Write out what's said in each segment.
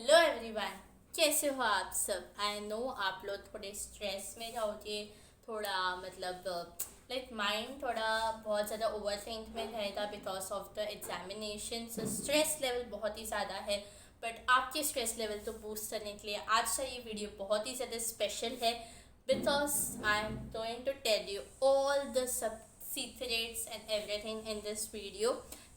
Hello everyone, कैसे हो आप सब। आई नो आप लोग थोड़े स्ट्रेस में रहोगे, थोड़ा मतलब लाइक माइंड थोड़ा बहुत ज़्यादा ओवर थिंक में रहेगा because of the examination. So stress level बहुत ही ज़्यादा है। बट आपके स्ट्रेस लेवल को बूस्ट करने के लिए आज का ये वीडियो बहुत ही ज़्यादा स्पेशल है because I am going to tell you all the सब secrets and everything in this video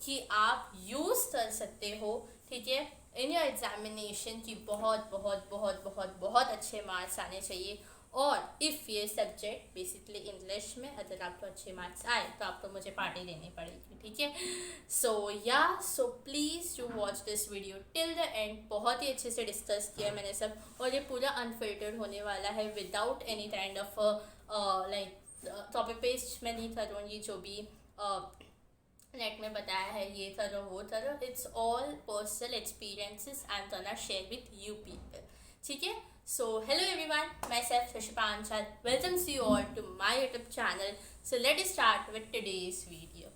कि आप यूज़ कर सकते हो, ठीक है, इन योर एग्जामिनेशन की बहुत बहुत बहुत बहुत बहुत अच्छे मार्क्स आने चाहिए। और इफ़ ये सब्जेक्ट बेसिकली इंग्लिश में अगर आपको अच्छे मार्क्स आए तो आपको मुझे पार्टी देनी पड़ेगी, ठीक है। So please you watch this video till the end. बहुत ही अच्छे से डिस्कस किया मैंने सब, और ये पूरा अनफिल्टर्ड होने वाला है without any kind of like topic paste मैं नहीं करूँगी। जो भी नेट में बताया है ये करो वो करो, it's all personal experiences I am gonna share with you people, ठीक है। So hello everyone, myself Rishika Anchal welcomes you all to my YouTube channel. So let start with today's video.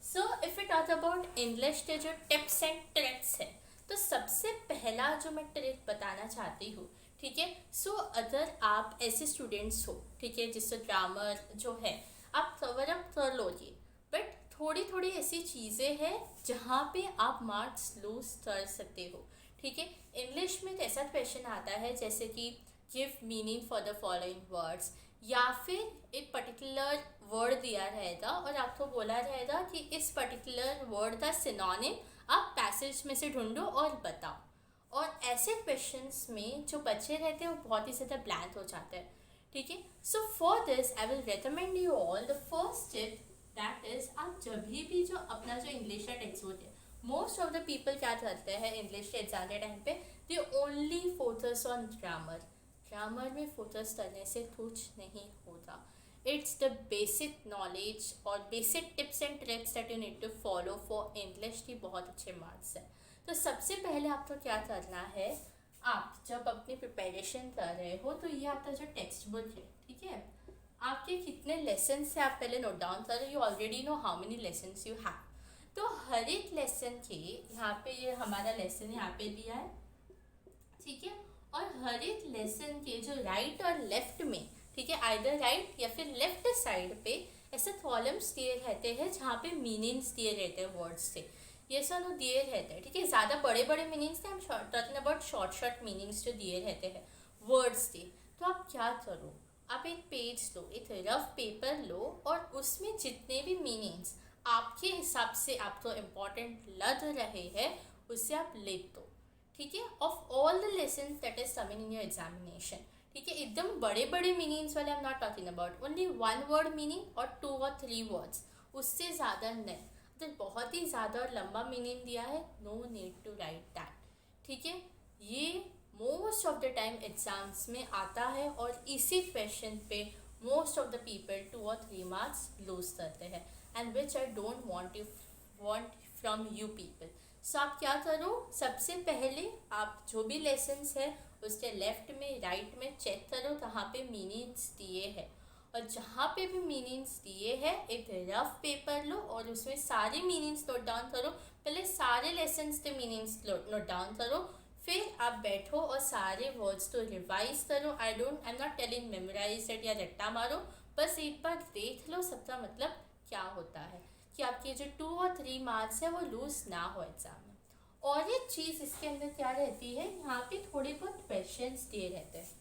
So if you talk about English के जो tips and tricks है, तो सबसे पहला जो मैं ट्रिक बताना चाहती हूँ, ठीक है। सो अगर आप ऐसे स्टूडेंट्स हो, ठीक है, जिससे ग्रामर जो है आप कवर अप कर लोगे, बट थोड़ी थोड़ी ऐसी चीज़ें हैं जहाँ पे आप मार्क्स लूज कर सकते हो, ठीक है। इंग्लिश में ऐसा क्वेश्चन आता है जैसे कि give meaning for the following words, या फिर एक पर्टिकुलर वर्ड दिया रहेगा और आपको बोला रहेगा कि इस पर्टिकुलर वर्ड का सिनोनिम आप पैसेज में से ढूंढो और बताओ। और ऐसे क्वेश्चंस में जो बच्चे रहते हैं वो बहुत ही ज़्यादा ब्लैंक हो जाते हैं, ठीक है। So for this I will recommend you all the first tip, that is आप जब भी जो अपना जो इंग्लिश का टेक्स्ट बुक है, मोस्ट ऑफ द पीपल क्या करते हैं इंग्लिश के एग्जाम के टाइम पे, they only focus on grammar. Grammar में फोकस करने से कुछ नहीं होता। इट्स द बेसिक नॉलेज और basic tips and tricks that you need to follow for English की बहुत अच्छे मार्क्स है। तो सबसे पहले आपको क्या करना है, आप जब अपनी प्रिपरेशन कर रहे हो तो ये आपका जो टेक्स्ट बुक है, ठीक है, आपके कितने लेसन से आप पहले नोट डाउन करो। You already know how many lesson you have. तो हर एक लेसन के यहाँ पे ये हमारा लेसन यहाँ पे दिया है, ठीक है। और हर एक लेसन के जो राइट और लेफ्ट में, ठीक है, आइदर राइट या फिर लेफ्ट साइड पे ऐसे कॉलम्स दिए रहते हैं जहाँ पे मीनिंग्स दिए रहते हैं वर्ड्स से। ये सब दिए रहते हैं, ठीक है। ज़्यादा बड़े बड़े मीनिंग्स नहीं, हम talking about short short meanings जो दिए रहते हैं वर्ड्स के। तो आप क्या करो, आप एक पेज लो, एक रफ पेपर लो, और उसमें जितने भी मीनिंग्स आपके हिसाब से आपको इम्पोर्टेंट लग रहे हैं उससे आप लिख दो, ठीक है, of all the lesson that is coming in your examination, ठीक है। एकदम बड़े बड़े मीनिंग्स वाले आई am not talking about, only one word meaning और टू और थ्री वर्ड्स, उससे ज़्यादा नहीं। तो बहुत ही ज़्यादा और लंबा मीनिंग दिया है, no need to write that, ठीक है। ये most of the time exams में आता है और इसी क्वेश्चन पे मोस्ट ऑफ द पीपल 2 और 3 मार्क्स लूज करते हैं, and which I don't want from you people. So आप क्या करो, सबसे पहले आप जो भी लेसन्स है उसके लेफ्ट में राइट में चेक करो कहाँ पे मीनिंग्स दिए हैं, और जहाँ पे भी मीनिंग्स दिए हैं एक रफ पेपर लो और उसमें सारे मीनिंग्स नोट डाउन करो। पहले सारे लेसन्स के मीनिंग्स नोट डाउन करो, फिर आप बैठो और सारे वर्ड्स को रिवाइज करो। I am not telling memorize it या रट्टा मारो, बस एक बार देख लो सबका मतलब क्या होता है, कि आपके जो 2 और 3 मार्क्स है वो लूज ना हो एग्जाम में। और एक चीज़ इसके अंदर क्या रहती है, यहाँ पे थोड़े बहुत क्वेश्चंस दिए रहते हैं,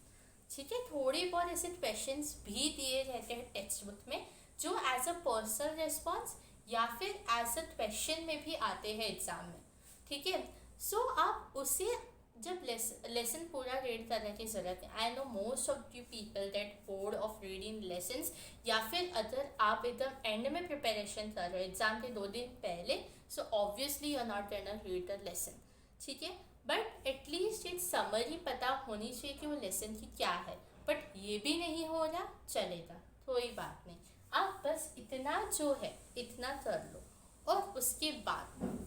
ठीक है, थोड़े बहुत ऐसे क्वेश्चंस भी दिए रहते हैं टेक्स्ट बुक में जो एज अ पर्सनल रिस्पॉन्स या फिर एज अ क्वेश्चन में भी आते हैं एग्जाम में, ठीक है। सो आप उसे जब लेसन पूरा रीड करने की ज़रूरत है। I know most of you people that board of reading lessons, या फिर अगर आप एकदम एंड में प्रिपरेशन कर रहे हो एग्जाम के 2 दिन पहले, so obviously you are not gonna read the lesson, ठीक है। बट एटलीस्ट एक समरी पता होनी चाहिए कि वो लेसन की क्या है। बट ये भी नहीं हो रहा, चलेगा, कोई बात नहीं, आप बस इतना जो है इतना कर लो। और उसके बाद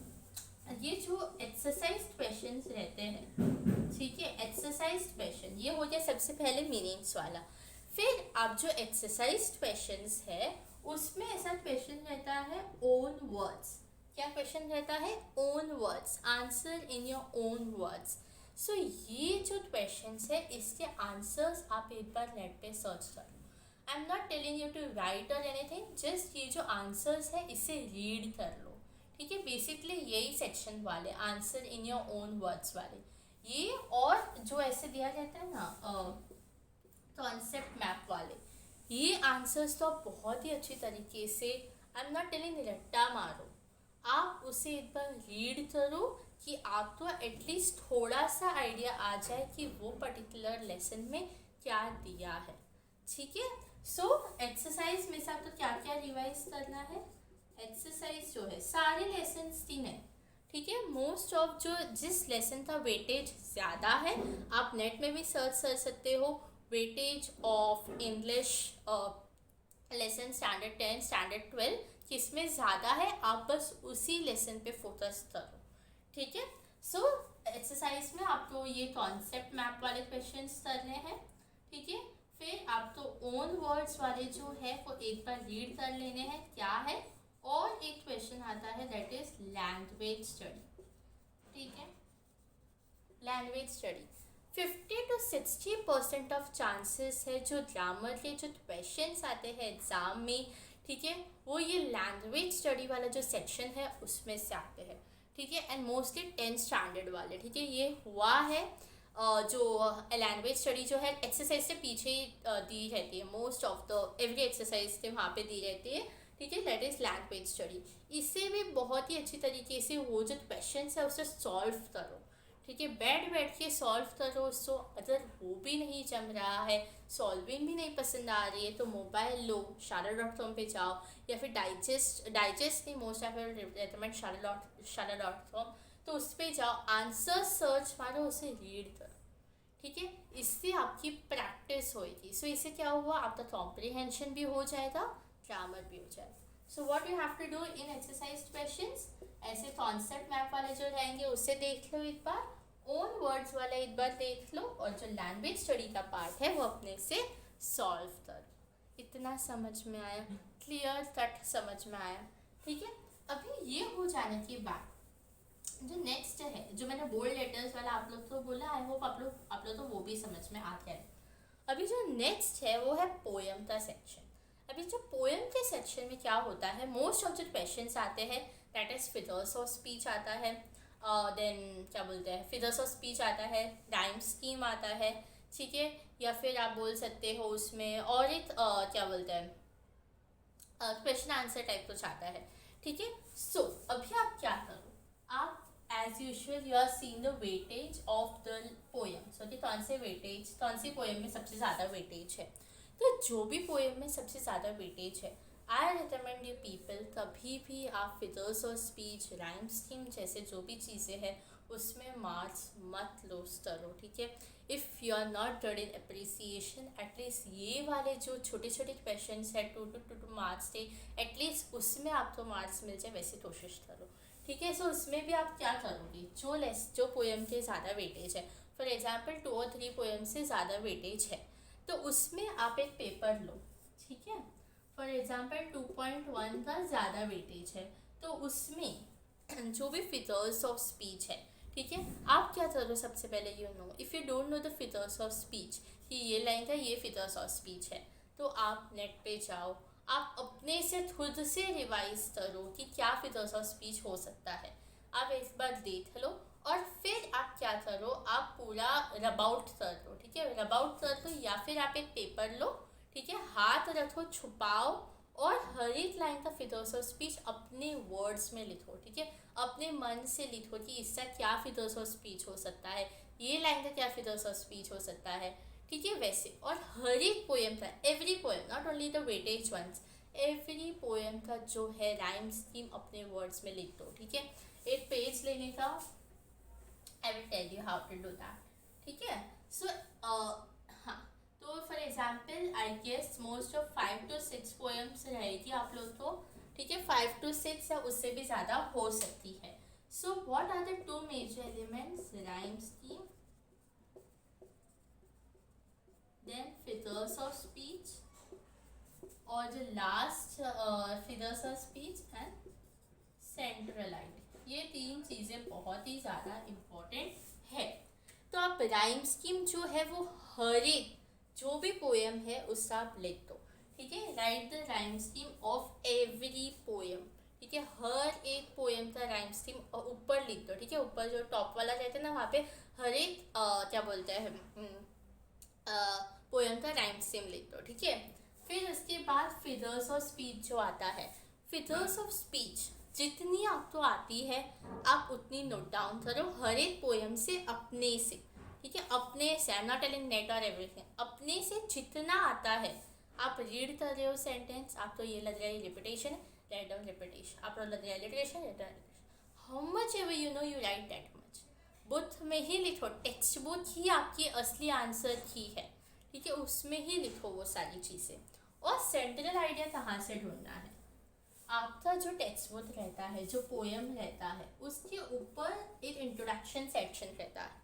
ये जो एक्सरसाइज क्वेश्चंस रहते हैं, ठीक है, एक्सरसाइज क्वेश्चन ये हो गया सबसे पहले मीनिंग्स वाला। फिर आप जो एक्सरसाइज क्वेश्चंस है उसमें ऐसा क्वेश्चन रहता है ओन वर्ड्स। क्या क्वेश्चन रहता है, own words, answer in your own words. So ये जो क्वेश्चंस है इसके आंसर्स आप एक बार नेट पे सर्च कर लो. I am not telling you to write और एनीथिंग, जस्ट ये जो आंसर्स है इसे रीड कर लो. ठीक है, बेसिकली यही सेक्शन वाले answer in your own words वाले ये, और जो ऐसे दिया जाता है ना कॉन्सेप्ट मैप वाले, ये आंसर्स तो आप बहुत ही अच्छी तरीके से, आई एम नॉट टेलिंग रट्टा मारो, आप उसे एक बार रीड करो कि आपको एटलीस्ट थोड़ा सा आइडिया आ जाए कि वो पर्टिकुलर लेसन में क्या दिया है. ठीक है, सो एक्सरसाइज में से आपको क्या क्या रिवाइज करना है. एक्सरसाइज जो है सारे लेसन 3 है. ठीक है, मोस्ट ऑफ जो जिस लेसन का वेटेज ज़्यादा है आप नेट में भी सर्च कर सकते हो. Weightage of English lesson standard 10 standard 12 किसमें ज़्यादा है, आप बस उसी लेसन पे फोकस करो. ठीक है, सो एक्सरसाइज में आपको ये कॉन्सेप्ट मैप वाले क्वेश्चंस करने हैं. ठीक है, फिर आपको ओन वर्ड्स वाले जो है वो एक बार रीड कर लेने हैं क्या है, और एक क्वेश्चन आता है दैट इज लैंग्वेज स्टडी. ठीक है, language study 50 to 60% of chances है जो ग्रामर के जो क्वेश्चंस आते हैं एग्जाम में, ठीक है, वो ये लैंग्वेज स्टडी वाला जो सेक्शन है उसमें से आते हैं. ठीक है, एंड मोस्टली 10th स्टैंडर्ड वाले. ठीक है, ये हुआ है जो लैंग्वेज स्टडी जो है एक्सरसाइज से पीछे ही दी रहती है. Most of the every exercise के वहाँ पे दी रहती है. ठीक है, दैट इज़ लैंग्वेज स्टडी. इससे भी बहुत ही अच्छी तरीके से वो जो क्वेश्चन है उसे सॉल्व करो. ठीक है, बैठ के सॉल्व करो. सो अगर वो भी नहीं जम रहा है, सॉल्विंग भी नहीं पसंद आ रही है, तो मोबाइल लो, Shala.com पे जाओ, या फिर डाइजेस्ट नहीं, मोस्ट ऑफ रिकमेंड Shala.com, तो उस पर जाओ, आंसर सर्च मारो, उसे रीड करो. ठीक है, इससे आपकी प्रैक्टिस होएगी. सो इससे क्या हुआ, आपका कॉम्प्रिहेंशन भी हो जाएगा, ग्रामर भी हो जाएगा. So what you have to do in exercise questions, ऐसे कॉन्सेप्ट मैप वाले जो रहेंगे उसे देख लो एक बार, ओन वर्ड्स वाला एक बार देख लो, और जो लैंग्वेज स्टडी का पार्ट है वो अपने से सॉल्व करो. इतना समझ में आया, क्लियर कट समझ में आया. ठीक है, अभी ये हो जाने के बाद जो नेक्स्ट है, जो मैंने बोल्ड लेटर्स वाला आप लोग तो बोला, आई होप आप लोग तो वो भी समझ में आ गया है. अभी जो नेक्स्ट है वो है पोएम का सेक्शन. अभी जो पोएम के सेक्शन में क्या होता है, मोस्ट ऑफ जो क्वेश्चंस आते हैं that is figures of speech आता है, देन क्या बोलते हैं, फिगर्स ऑफ स्पीच आता है, राइम स्कीम आता है. ठीक है, या फिर आप बोल सकते हो उसमें और एक क्या बोलते हैं क्वेश्चन आंसर टाइप कुछ आता है. ठीक है, सो अभी आप क्या करो, आप as usual you are seeing the weightage of the poem. So कि कौन सी पोएम में सबसे ज़्यादा वेटेज है. तो जो भी पोएम में सबसे ज़्यादा वेटेज है, आई रिकमेंड यू पीपल, कभी भी आप फिगर्स और स्पीच, राइम स्कीम जैसे जो भी चीज़ें हैं उसमें मार्क्स मत लूज करो. ठीक है, if you are not good in appreciation, at least ये वाले जो छोटे छोटे क्वेश्चन है 2 मार्क्स के, एटलीस्ट उसमें आपको मार्क्स मिल जाए वैसे कोशिश करो. ठीक है, सो उसमें भी आप क्या करोगे, जो पोएम के ज़्यादा वेटेज है, फॉर एग्जाम्पल 2 और 3 पोएम से ज़्यादा वेटेज है, तो उसमें आप एक पेपर लो. ठीक है, फॉर एग्जाम्पल 2.1 का ज़्यादा वेटेज है, तो उसमें जो भी फिगर्स ऑफ स्पीच है, ठीक है, आप क्या करो, सबसे पहले you know, if you don't know the figures of speech कि ये लाइन का ये फिगर्स ऑफ स्पीच है, तो आप नेट पे जाओ, आप अपने से खुद से रिवाइज करो कि क्या फिगर्स ऑफ स्पीच हो सकता है. आप एक बार देख लो, और फिर आप क्या करो, आप पूरा रब आउट कर दो. ठीक है, रब आउट कर दो, या फिर आप एक पेपर लो. ठीक है, हाथ रखो, छुपाओ, और हर एक लाइन का फिगर्स ऑफ स्पीच अपने वर्ड्स में लिखो. ठीक है, अपने मन से लिखो कि इसका क्या फिगर्स ऑफ स्पीच हो सकता है, ये लाइन का क्या फिगर्स ऑफ स्पीच हो सकता है. ठीक है, वैसे, और हर एक पोएम का, every poem, not only the weightage ones, every poem का जो है राइम स्कीम अपने वर्ड्स में लिख दो. ठीक है, एक पेज लेने का, I will tell you how to do that. ठीक है, सो हाँ, तो for example I guess most of 5 to 6 poems रहेगी आप लोग को. ठीक है, 5 to 6 या उससे भी ज़्यादा हो सकती है. So what are the 2 major elements, rhyme scheme, then figures of speech, और जो last figures of speech and central idea. ये 3 चीज़ें बहुत ही ज़्यादा इम्पोर्टेंट है. राइम स्कीम जो है वो हर एक जो भी पोएम है उसका आप लिख दो, ठीक है। Right the rhyme scheme of every poem, ठीक है। हर एक पोएम का राइम स्कीम ऊपर लिख दो, ठीक है। ऊपर जो टॉप वाला रहता है ना, वहाँ पे हर एक क्या बोलते हैं पोएम का राइम स्कीम लिख दो, ठीक है। फिर उसके बाद फिगर्स ऑफ स्पीच जो आता है, फिगर्स ऑफ स्पीच जितनी आपको आती है आप उतनी नोट डाउन करो, हर एक पोएम से अपने से, ठीक है। अपने से, आई एम नॉट टेलिंग नेट और एवरीथिंग, अपने से जितना आता है आप रीड कर रहे हो सेंटेंस, आपको ये लग रहा है रिपीटेशन, राइट डाउन रिपीटेशन, आपको लग रहा है alliteration, write down alliteration, how much ever you know you write that much. Book में ही लिखो, टेक्स्ट बुक ही आपकी असली आंसर की है, ठीक है, उसमें ही लिखो वो सारी चीज़ें। और सेंट्रल आइडिया कहाँ से ढूंढना है, आपका जो टेक्स्ट बुक रहता है, जो पोएम रहता है, उसके ऊपर एक इंट्रोडक्शन सेक्शन रहता है,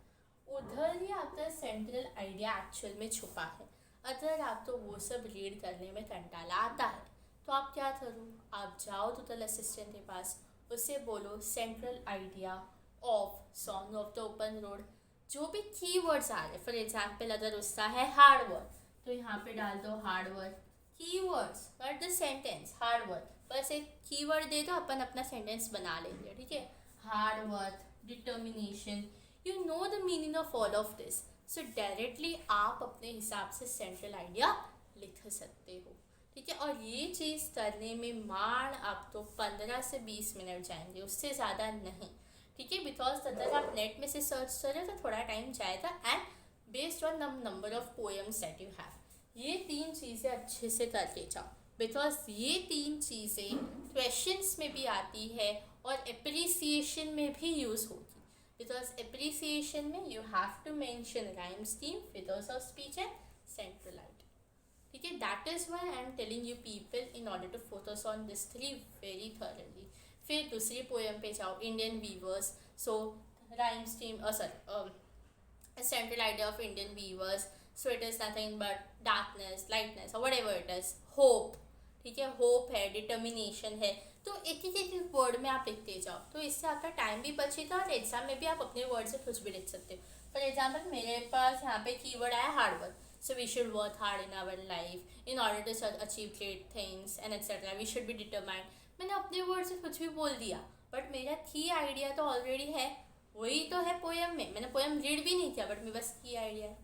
उधर ही आपका सेंट्रल आइडिया एक्चुअल में छुपा है। अगर आप तो वो सब रीड करने में कंटाला आता है तो आप क्या करो, आप जाओ टोटल असिस्टेंट के पास, उससे बोलो central idea of song of the open road, जो भी कीवर्ड्स आ रहे, फॉर एग्जाम्पल अगर उसका है हार्ड वर्क तो यहाँ पे डाल दो hard work, keywords not the sentence, hard work, बस एक कीवर्ड दे दो, अपन अपना सेंटेंस बना लेंगे, ठीक है। Hard work, determination, you know the meaning of all of this, so directly आप अपने हिसाब से सेंट्रल आइडिया लिख सकते हो, ठीक है। और ये चीज़ करने में मान आप तो 15 से 20 मिनट जाएंगे, उससे ज़्यादा नहीं, ठीक है। बिकॉज अगर आप नेट में से सर्च करें तो थोड़ा टाइम जाएगा, and based on number of poems that you have, ये 3 चीज़ें अच्छे से करके जाओ, बिकॉज ये 3 चीज़ें क्वेश्चंस में भी आती है और एप्रिसिएशन में भी यूज़ होगी। बिकॉज एप्रिसिएशन में you have to mention rhyme scheme, figures of speech and central idea, ठीक है। That is why I am telling you people in order to focus on this 3 very thoroughly. फिर दूसरी poem पे जाओ, Indian weavers, so rhyme scheme central idea of Indian weavers, so it is nothing but darkness, lightness और whatever it is, hope, ठीक है, hope है, determination है, तो एक एक वर्ड में आप लिखते जाओ, तो इससे आपका टाइम भी बचेगा और एग्जाम में भी आप अपने वर्ड से कुछ भी लिख सकते हो। फॉर एग्जाम्पल मेरे पास यहाँ पे कीवर्ड आया hard work, so we should work hard in our life in order to achieve great things and etc. we should be determined, मैंने अपने वर्ड से कुछ भी बोल दिया, बट मेरा की आइडिया तो ऑलरेडी है, वही तो है पोएम में, मैंने पोएम रीड भी नहीं किया बट मेरे बस की आइडिया है,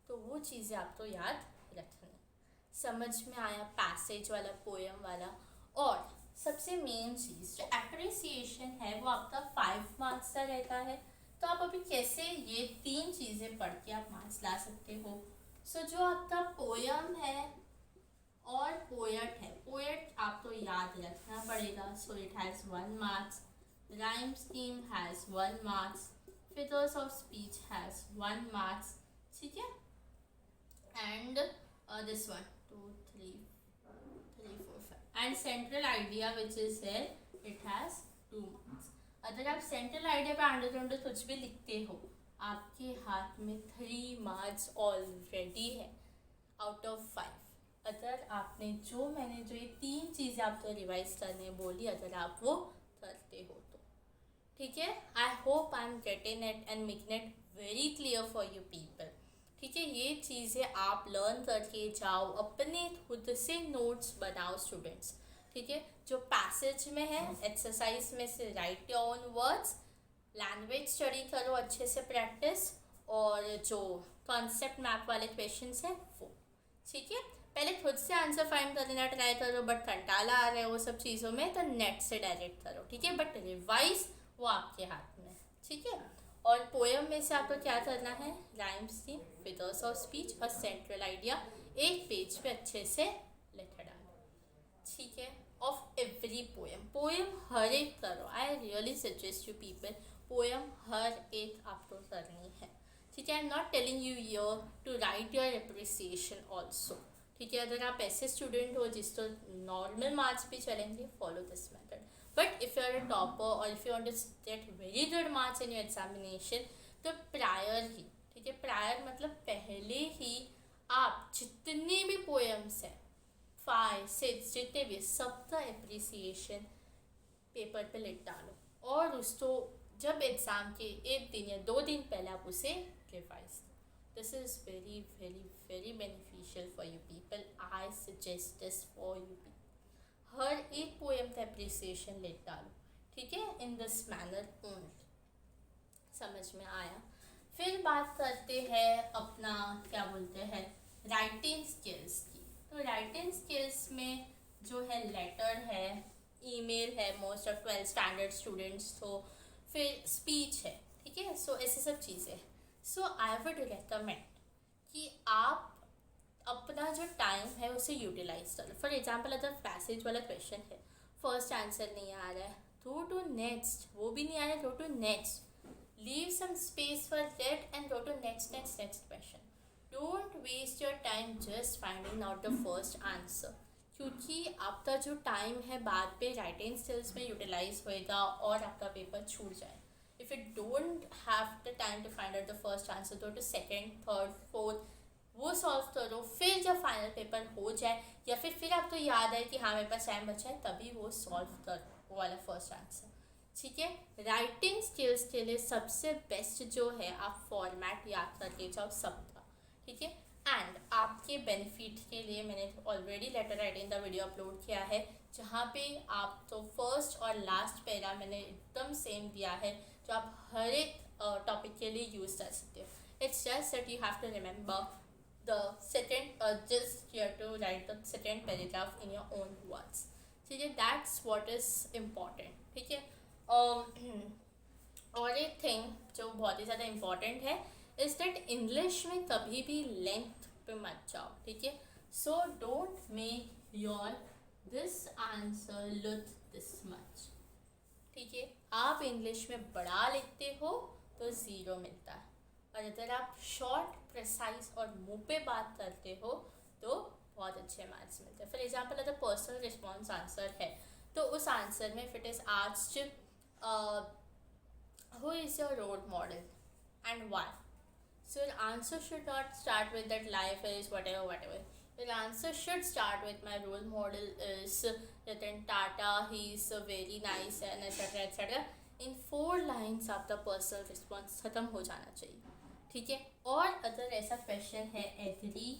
तो वो चीज़ें आपको याद रखनी। समझ में आया पैसेज वाला, पोएम वाला। और सबसे मेन चीज़ जो एप्रिसिएशन है वो आपका 5 मार्क्स का रहता है, तो आप अभी कैसे ये 3 चीज़ें पढ़ के आप मार्क्स ला सकते हो। सो जो आपका पोएम है और पोएट है, पोएट आपको याद रखना पड़ेगा, so it has 1 marks, rhyme scheme has 1 marks, figures of speech has 1 marks, ठीक है। And this 1 2 3 4 5 and central idea which is here it has 2 marks. अगर आप सेंट्रल आइडिया पे अंडर कुछ भी लिखते हो, आपके हाथ में 3 मार्क्स ऑलरेडी है आउट ऑफ 5। अगर आपने मैंने जो ये 3 चीज़ें आपको रिवाइज करने बोली, अगर आप वो करते हो तो ठीक है। I hope I am getting it and making it very clear for you people, ठीक है। ये चीज़ें आप लर्न करके जाओ, अपने खुद से नोट्स बनाओ स्टूडेंट्स, ठीक है। जो पैसेज में है एक्सरसाइज में से right your own words, language study करो अच्छे से प्रैक्टिस, और जो कॉन्सेप्ट मैप वाले क्वेश्चंस हैं वो, ठीक है। पहले खुद से आंसर फाइंड करना ट्राई करो, बट कंटाला आ रहा है वो सब चीज़ों में तो नेट से डायरेक्ट करो, ठीक है। बट रिवाइज वो आपके हाथ में, ठीक है। और पोएम में से आपको क्या करना है, rhyme scheme, figures of speech और सेंट्रल आइडिया एक पेज पे अच्छे से लिख डालो, ठीक है। ऑफ एवरी पोएम हर एक करो, I really suggest you people, poem हर एक आपको करनी है, ठीक है। I am not telling you your to write your appreciation also, ठीक है। अगर आप ऐसे स्टूडेंट हो जिसको नॉर्मल मार्क्स भी चलेंगे, follow this method. But if you are a topper और if you want to get very good marks in your examination, तो प्रायर ही, ठीक है, प्रायर मतलब पहले ही आप जितने भी पोएम्स हैं 5 6 जितने भी, सबका एप्रिसिएशन पेपर पे लिख डालो, और उसको जब एग्ज़ाम के 1 दिन या 2 दिन पहले आप उसे revise. This is very very very beneficial for you people. I suggest this for you people. हर एक पोएम का अप्रिसिएशन लेट डालो, ठीक है, इन दिस मैनर ओनली. समझ में आया. फिर बात करते हैं अपना क्या बोलते हैं राइटिंग स्किल्स की. तो राइटिंग स्किल्स में जो है लेटर है, ईमेल है, most of 12th standard students, तो फिर स्पीच है, ठीक है. सो ऐसे सब चीज़ें. सो आई वुड रिकमेंड कि आप अपना जो टाइम है उसे यूटिलाइज करो. फॉर एग्जाम्पल अगर पैसेज वाला क्वेश्चन है, फर्स्ट आंसर नहीं आ रहा है, गो टू नेक्स्ट. वो भी नहीं आ रहा है, go to next. Leave some space for that and go to next question. Don't waste your time just finding out the first answer, क्योंकि आपका जो टाइम है बाद पे राइटिंग स्किल्स में यूटिलाइज होएगा और आपका पेपर छूट जाए. If you don't have the time to find out the first answer, go to second, third, fourth, वो सॉल्व करो. फिर जब फाइनल पेपर हो जाए या फिर आपको याद है कि हाँ मेरे पास टाइम बचा है, तभी वो सॉल्व करो वो वाला फर्स्ट आंसर, ठीक है. राइटिंग स्किल्स के लिए सबसे बेस्ट जो है आप फॉर्मेट याद करके जाओ सबका, ठीक है. एंड आपके बेनिफिट के लिए मैंने ऑलरेडी लेटर राइटिंग का वीडियो अपलोड किया है, जहाँ पे आप तो फर्स्ट और लास्ट पैरा मैंने एकदम सेम दिया है, जो आप हर एक टॉपिक के लिए यूज़ कर सकते हो. It's just that you have to remember the second, just you have to write the second paragraph in your own words, ठीक है. दैट्स व्हाट इज़ इम्पॉर्टेंट, ठीक है. और एक थिंग जो बहुत ही ज़्यादा इम्पॉर्टेंट है इज़ दैट इंग्लिश में कभी भी लेंथ पे मत जाओ, ठीक है. So don't make your this answer look this much, ठीक है. आप इंग्लिश में बड़ा लिखते हो तो ज़ीरो मिलता है, और अगर आप शॉर्ट, प्रिसाइज और मुँह पे बात करते हो तो बहुत अच्छे मार्क्स मिलते हैं. फॉर एग्जाम्पल अगर पर्सनल रिस्पॉन्स आंसर है तो उस आंसर में it is asked who is your role model and why, so your answer should not start with that life is whatever. Your answer should start with my role model is Ratan Tata, he is very nice and etc. In 4 lines आपका personal response ख़त्म हो जाना चाहिए, ठीक है. और अगर ऐसा क्वेश्चन है एग्री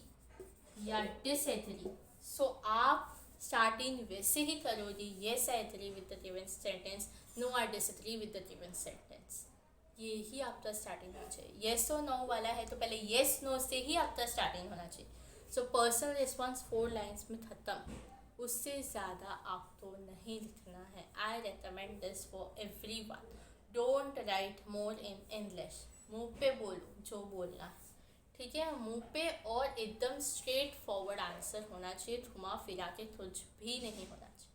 या डिसएग्री, सो आप स्टार्टिंग वैसे ही करोगे, yes I agree with the given sentence, no I disagree with the given sentence. ये ही आपका स्टार्टिंग होना चाहिए. येस और नो वाला है तो पहले येस नो से ही आपका स्टार्टिंग होना चाहिए. सो पर्सनल रिस्पॉन्स 4 लाइन्स में ख़त्म, उससे ज़्यादा आपको नहीं लिखना है. I recommend this for every one. Don't write more in English. मुँह पे बोलो जो बोलना है, ठीक है, मुँह पे, और एकदम स्ट्रेट फॉरवर्ड आंसर होना चाहिए, घुमा फिरा के कुछ भी नहीं होना चाहिए,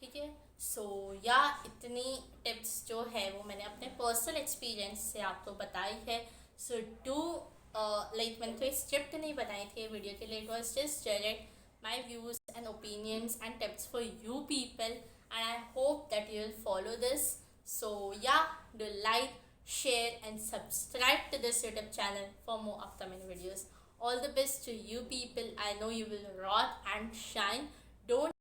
ठीक है. सो या इतनी टिप्स जो है वो मैंने अपने पर्सनल एक्सपीरियंस से आपको बताई है. सो डू लाइक मैंने कोई स्क्रिप्ट नहीं बनाई थी वीडियो के लिए, it was just direct my views and opinions and tips for you people, and I hope that you will follow this. So yeah do like, share and subscribe to this YouTube channel for more upcoming videos. All the best to you people. I know you will rock and shine. Don't